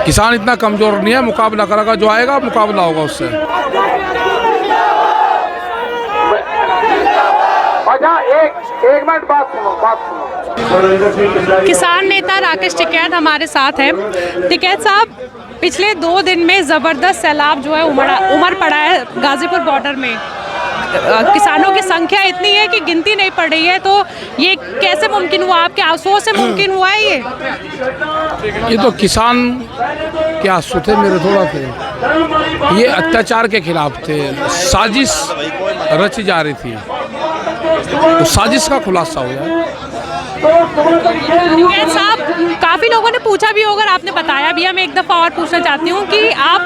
किसान इतना कमजोर नहीं है, मुकाबला करेगा, जो आएगा मुकाबला होगा उससे। एक मिनट बात सुनो। किसान नेता राकेश टिकैत हमारे साथ हैं। टिकैत साहब, पिछले 2 दिन में ज़बरदस्त सैलाब जो है उमड़ पड़ा है गाजीपुर बॉर्डर में। किसानों की संख्या इतनी है कि गिनती नहीं पड़ रही है, तो ये कैसे मुमकिन हुआ? आपके आंसुओं से मुमकिन हुआ है ये तो किसान के आंसू थे, मेरे थोड़ा थे। ये अत्याचार के खिलाफ थे, साजिश रची जा रही थी, तो साजिश का खुलासा हो जाए। टिकैत साहब, काफ़ी लोगों ने पूछा भी होगा, आपने बताया भी है। मैं एक दफ़ा और पूछना चाहती हूँ कि आप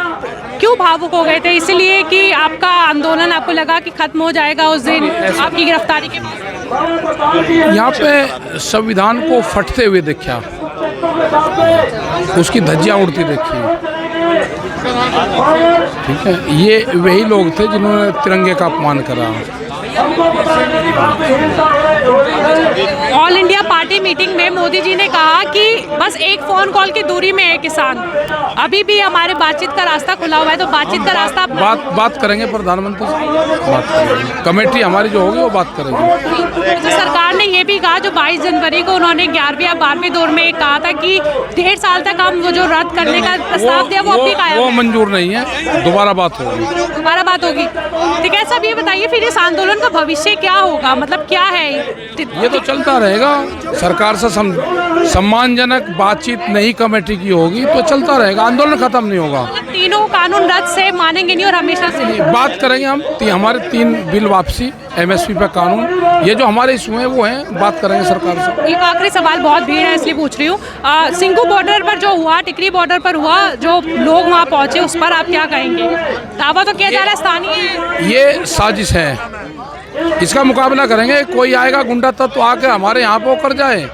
क्यों भावुक हो गए थे? इसलिए कि आपका आंदोलन, आपको लगा कि खत्म हो जाएगा उस दिन आपकी गिरफ्तारी के बाद? यहाँ पे संविधान को फटते हुए देखा, उसकी धज्जियाँ उड़ती देखी। ठीक है, ये वही लोग थे जिन्होंने तिरंगे का अपमान करा। ऑल इंडिया पार्टी मीटिंग में मोदी जी ने कहा कि बस एक फ़ोन कॉल की दूरी में है किसान। अभी भी हमारे बातचीत का रास्ता खुला हुआ है, तो बातचीत का रास्ता बात करेंगे प्रधानमंत्री से, बात करेंगे। कमेटी हमारी जो होगी वो बात करेगी। तो सरकार ने ये भी कहा, जो 22 जनवरी को उन्होंने 11वें या 12वें दौर में कहा था कि 1.5 साल तक हम वो जो रद्द करने का प्रस्ताव दिया वो अभी कायम है। वो मंजूर नहीं है, दोबारा बात होगी। दोबारा बात होगी। ठीक है साहब, ये बताइए फिर इस आंदोलन का भविष्य क्या होगा? मतलब क्या है ये? तो चलता रहेगा। सरकार से सम्मानजनक बातचीत नहीं कमेटी की होगी तो चलता रहेगा, आंदोलन खत्म नहीं होगा। तीनों कानून रद्द से मानेंगे नहीं और हमेशा से बात करेंगे हम। हमारे 3 बिल वापसी, MSP पे कानून, ये जो हमारे इशू हैं वो हैं, बात करेंगे सरकार से। एक आखिरी सवाल, बहुत भीड़ है इसलिए पूछ रही हूँ। सिंघू बॉर्डर पर जो हुआ, टिकरी बॉर्डर पर हुआ, जो लोग वहाँ पहुँचे, उस पर आप क्या कहेंगे? दावा तो किया जा रहा है स्थानीय ये साजिश है, इसका मुकाबला करेंगे। कोई आएगा गुंडा तत्व तो आके हमारे यहाँ पे कर जाए।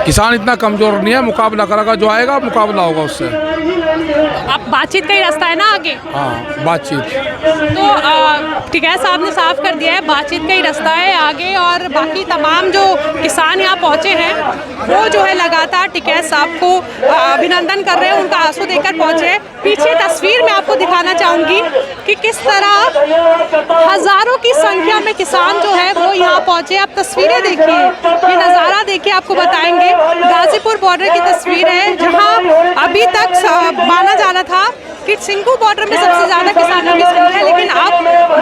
किसान इतना कमजोर नहीं है, मुकाबला करेगा, जो आएगा मुकाबला होगा उससे। आप बातचीत का ही रास्ता है ना आगे? हाँ, बातचीत। तो टिकैत साहब ने साफ कर दिया है, बातचीत का ही रास्ता है आगे। और बाकी तमाम जो किसान यहाँ पहुँचे हैं वो जो है लगातार टिकैत साहब को अभिनंदन कर रहे हैं, उनका आंसू देकर पहुँचे हैं। पीछे तस्वीर मैं आपको दिखाना चाहूँगी कि किस तरह हज़ारों की संख्या में किसान जो है वो यहाँ पहुँचे। आप तस्वीरें देखिए, ये नज़ारा देखिए, आपको बताएंगे। गाजीपुर बॉर्डर की तस्वीर है, जहाँ अभी तक माना जा रहा था कि सिंघू बॉर्डर में सबसे ज़्यादा किसानों की संख्या है, लेकिन अब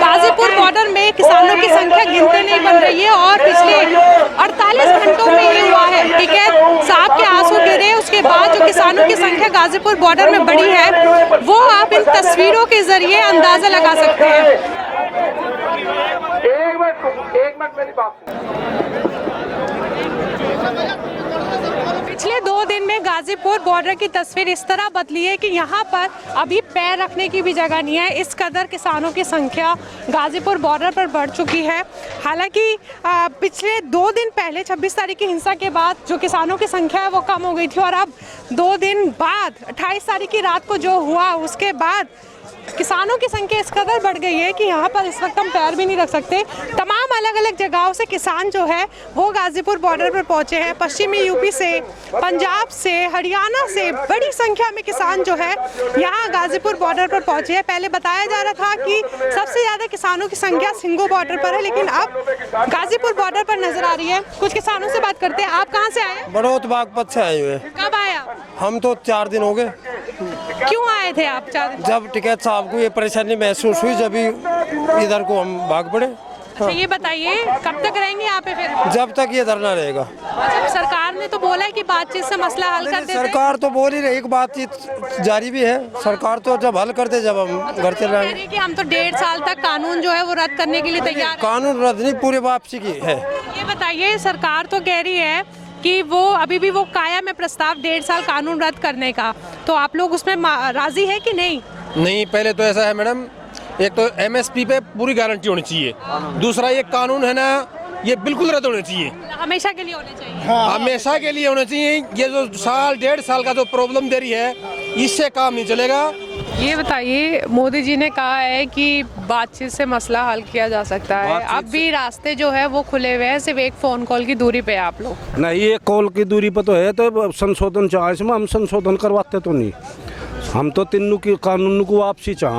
गाजीपुर बॉर्डर में किसानों की संख्या गिनते नहीं बन रही है। और पिछले 48 घंटों में ये हुआ है। टिकैत साहब के आंसू गिरे, उसके बाद जो किसानों की संख्या गाजीपुर बॉर्डर में बढ़ी है वो आप इन तस्वीरों के जरिए अंदाजा लगा सकते हैं। एक मिनट मेरी बात। पिछले 2 दिन में गाजीपुर बॉर्डर की तस्वीर इस तरह बदली है कि यहाँ पर अभी पैर रखने की भी जगह नहीं है। इस कदर किसानों की संख्या गाजीपुर बॉर्डर पर बढ़ चुकी है। हालांकि पिछले 2 दिन पहले 26 तारीख की हिंसा के बाद जो किसानों की संख्या है वो कम हो गई थी, और अब 2 दिन बाद 28 तारीख की रात को जो हुआ उसके बाद किसानों की संख्या इस कदर बढ़ गई है कि यहाँ पर इस वक्त हम पैर भी नहीं रख सकते। तमाम अलग अलग जगहों से किसान जो है वो गाजीपुर बॉर्डर पर पहुँचे हैं। पश्चिमी यूपी से, पंजाब से, हरियाणा से बड़ी संख्या में किसान जो है यहाँ गाजीपुर बॉर्डर पर पहुँचे हैं। पहले बताया जा रहा था कि सबसे ज़्यादा किसानों की संख्या सिंघू बॉर्डर पर है, लेकिन अब गाजीपुर बॉर्डर पर नजर आ रही है। कुछ किसानों से बात करते हैं। आप कहाँ से आए? बड़ौत बागपत से आए हुए। कब आया? हम तो 4 दिन हो गए। क्यों आए थे आप 4 दिन? जब टिकैत साहब को ये परेशानी महसूस हुई, जब इधर को हम भाग पड़े। अच्छा, ये बताइए कब तक रहेंगे यहाँ पे फिर? जब तक ये धरना रहेगा। अच्छा, सरकार ने तो बोला है कि बातचीत से मसला हल कर देते हैं। सरकार तो बोल ही रही, बातचीत जारी भी है। सरकार तो जब हल करते, जब हम घर चले आएंगे। कि हम तो 1.5 साल तक कानून जो है वो रद्द करने के लिए तैयार हैं। कानून रद्द नहीं, पूरे वापसी की है। ये बताइए, सरकार तो कह रही है कि वो अभी भी वो कायम है प्रस्ताव 1.5 साल कानून रद्द करने का, तो आप लोग उसमें राजी है कि नहीं? नहीं, पहले तो ऐसा है मैडम, एक तो MSP पे पूरी गारंटी होनी चाहिए। दूसरा ये कानून है ना, ये बिल्कुल रद्द होने चाहिए, हमेशा के लिए होने चाहिए। हमेशा के लिए होने चाहिए। ये जो 1.5 साल का जो प्रॉब्लम दे रही है, इससे काम नहीं चलेगा। ये बताइए, मोदी जी ने कहा है कि बातचीत से मसला हल किया जा सकता है। अब भी रास्ते जो है वो खुले हुए हैं, सिर्फ एक फ़ोन कॉल की दूरी पे आप लोग। नहीं, ये कॉल की दूरी पर तो है, तो संशोधन चाहे इसमें हम संशोधन करवाते तो नहीं। हम तो तीनों की कानून को वापसी चाह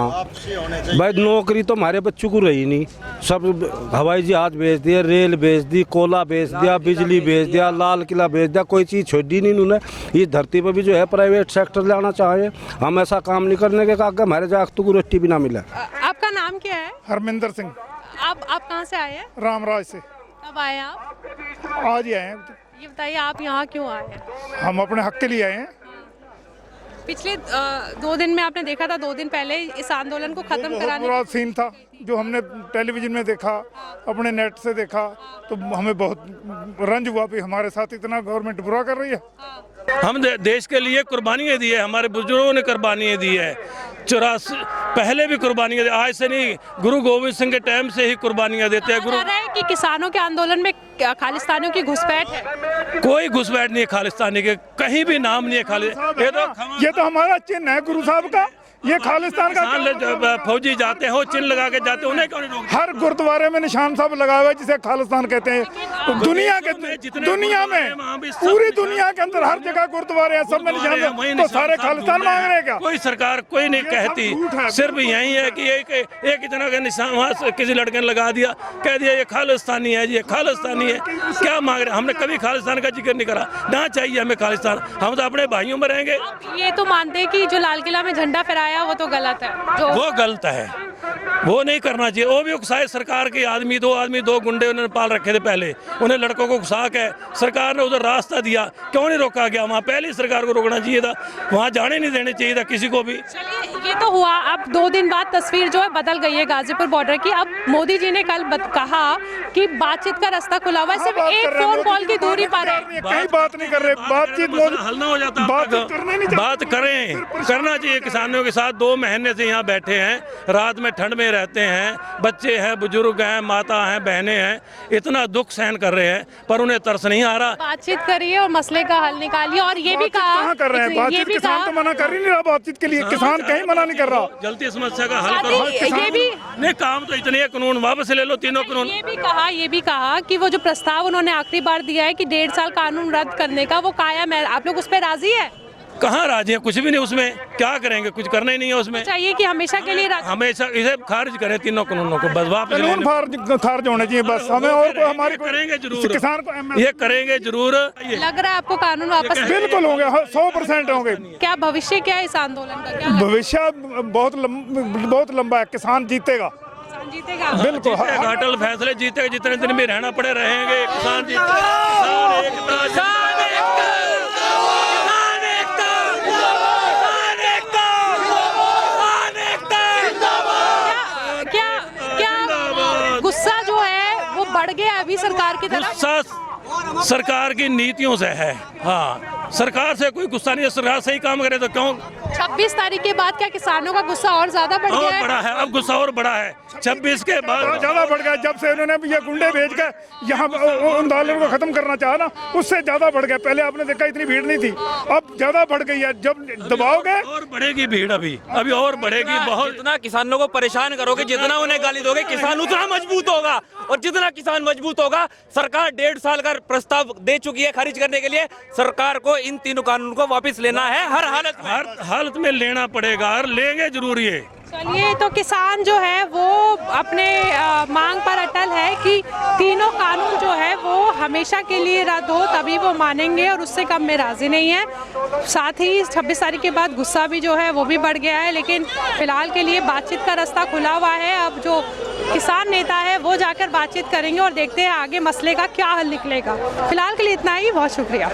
भाई। नौकरी तो हमारे बच्चों को रही नहीं, सब हवाई जहाज भेज दिए, रेल भेज दी, कोला भेज दिया, बिजली भेज दिया, लाल किला भेज दिया, कोई चीज़ छोड़ी नहीं उन्होंने। इस धरती पर भी जो है प्राइवेट सेक्टर लाना चाहिए। हम ऐसा काम नहीं करने के कागज हमारे जागतों को रोटी भी ना मिला। आपका नाम क्या है? हरमिंदर सिंह, आप कहाँ से आए हैं? रामराज से। कब आए आप? आज ही आए हैं। ये बताइए, आप यहाँ क्यों आए हैं? हम अपने हक के लिए आए हैं। पिछले 2 दिन में आपने देखा था, 2 दिन पहले इस आंदोलन को खत्म बहुत कराने बुरा सीन था जो हमने टेलीविजन में देखा, अपने नेट से देखा, तो हमें बहुत रंज हुआ भी हमारे साथ इतना गवर्नमेंट बुरा कर रही है। हम देश के लिए कुर्बानियाँ दी है, हमारे बुजुर्गों ने कुर्बानियाँ दी है। 84 पहले भी कुर्बानियाँ दी, आज से नहीं, गुरु गोविंद सिंह के टाइम से ही कुर्बानियाँ देते हैं। गुरु कह रहा है कि किसानों के आंदोलन में खालिस्तानियों की घुसपैठ है। कोई घुसपैठ नहीं है खालिस्तानी के, कहीं भी नाम नहीं है ये तो हमारा चिन्ह है गुरु साहब का। ये खालिस्तान का फौजी जाते हैं, चिन्ह लगा के जाते हैं, उन्हें क्यों नहीं रोकते? हर गुरुद्वारे में निशान साहब लगा हुआ है जिसे खालिस्तान कहते हैं। दुनिया में पूरी दुनिया के अंदर हर जगह गुरुद्वारे हैं, सब में निशान, तो सारे खालिस्तान मांग रहे हैं क्या? कोई सरकार कोई नहीं कहती, सिर्फ यही है कि एक जना का निशान वहाँ किसी लड़के ने लगा दिया, कह दिया ये खालिस्तानी है जी, ये खालिस्तानी है। क्या मांग रहे? हमने कभी खालिस्तान का जिक्र नहीं करा, ना चाहिए हमें खालिस्तान, हम तो अपने भाइयों में रहेंगे। ये तो मानते हैं कि जो लाल किला में झंडा फहराया वो तो गलत है, वो गलत है, वो नहीं करना चाहिए। वो भी उकसाए सरकार के आदमी, 2 गुंडे उन्होंने पाल रखे थे पहले, उन्हें लड़कों को उकसा के सरकार ने उधर रास्ता दिया, क्यों नहीं रोका गया? वहाँ पहले सरकार को रोकना चाहिए था, वहाँ जाने नहीं देने चाहिए था किसी को भी। चलिए, ये तो हुआ। अब 2 दिन बाद तस्वीर जो है बदल गई है गाजीपुर बॉर्डर की। अब मोदी जी ने कल कहा कि बातचीत का रास्ता खुला हुआ है, सिर्फ एक फोन कॉल की दूरी पर है। कहीं बात नहीं कर रहे, बातचीत हल ना हो जाता, बात करें, करना चाहिए। किसानों के साथ 2 महीने से यहाँ बैठे हैं, रात में ठंड में रहते हैं, बच्चे हैं, बुजुर्ग हैं, माता हैं, बहनें हैं, इतना दुख सहन कर रहे हैं, पर उन्हें तरस नहीं आ रहा। बातचीत करिए और मसले का हल निकालिए। और ये भी कहा कर रहे हैं बातचीत, किसान तो मना कर ही नहीं रहा बातचीत के लिए, किसान कहीं मना नहीं कर रहा। जल्दी समस्या का हल करो। ये भी नहीं, काम तो इतने कानून वापस ले लो, तीनों कानून। ये भी कहा कि वो जो प्रस्ताव उन्होंने आखिरी बार दिया है कि 1.5 साल कानून रद्द करने का, वो कायम है। आप लोग उस पर राजी है? कहाँ राजी है? कुछ भी नहीं, उसमें क्या करेंगे? कुछ करना ही नहीं है उसमें। चाहिए कि हमेशा के लिए हमेशा इसे खारिज करें, तीनों कानूनों को बस वापस खारिज होने चाहिए बस। हमें और कोई हमारी करेंगे जरूर, किसान को ये करेंगे जरूर। लग रहा है आपको कानून वापस? बिल्कुल होंगे, 100% होंगे। क्या भविष्य क्या है इस आंदोलन का? क्या भविष्य बहुत लंबा है। किसान जीतेगा, जीतेगा, बिल्कुल अटल फैसले जीतेगा। जितने दिन भी रहना पड़े रहेंगे, किसान जीतेगा। गुस्सा जो है वो बढ़ गया अभी सरकार की तरफ? गुस्सा सरकार की नीतियों से है। हाँ, सरकार से कोई गुस्सा नहीं है, सरकार सही काम करे तो क्यों? 26 तारीख के बाद क्या किसानों का गुस्सा और ज्यादा बढ़ गया है? बड़ा है, अब गुस्सा और बड़ा है। 26 के बाद ज्यादा बढ़ गया। जब से उन्होंने ये गुंडे भेज के यहाँ आंदोलन को खत्म करना चाहा ना, उससे ज्यादा बढ़ गया। पहले आपने देखा इतनी भीड़ नहीं थी, अब ज्यादा बढ़ गई है। जब दबाओगे और बढ़ेगी भीड़, अभी और बढ़ेगी बहुत। जितना किसानों को परेशान करोगे, जितना उन्हें गाली दोगे, किसान उतना मजबूत होगा। और जितना किसान मजबूत होगा, सरकार 1.5 साल का प्रस्ताव दे चुकी है खारिज करने के लिए। सरकार को इन तीनों कानून को वापस लेना है, हर हालत में लेना पड़ेगा, और लेंगे जरूर ये। चलिए, तो किसान जो है वो अपने मांग पर अटल है कि तीनों कानून जो है वो हमेशा के लिए रद्द हो, तभी वो मानेंगे, और उससे कम में राजी नहीं है। साथ ही 26 तारीख के बाद गुस्सा भी जो है वो भी बढ़ गया है, लेकिन फिलहाल के लिए बातचीत का रास्ता खुला हुआ है। अब जो किसान नेता है वो जाकर बातचीत करेंगे और देखते हैं आगे मसले का क्या हल निकलेगा। फिलहाल के लिए इतना ही, बहुत शुक्रिया।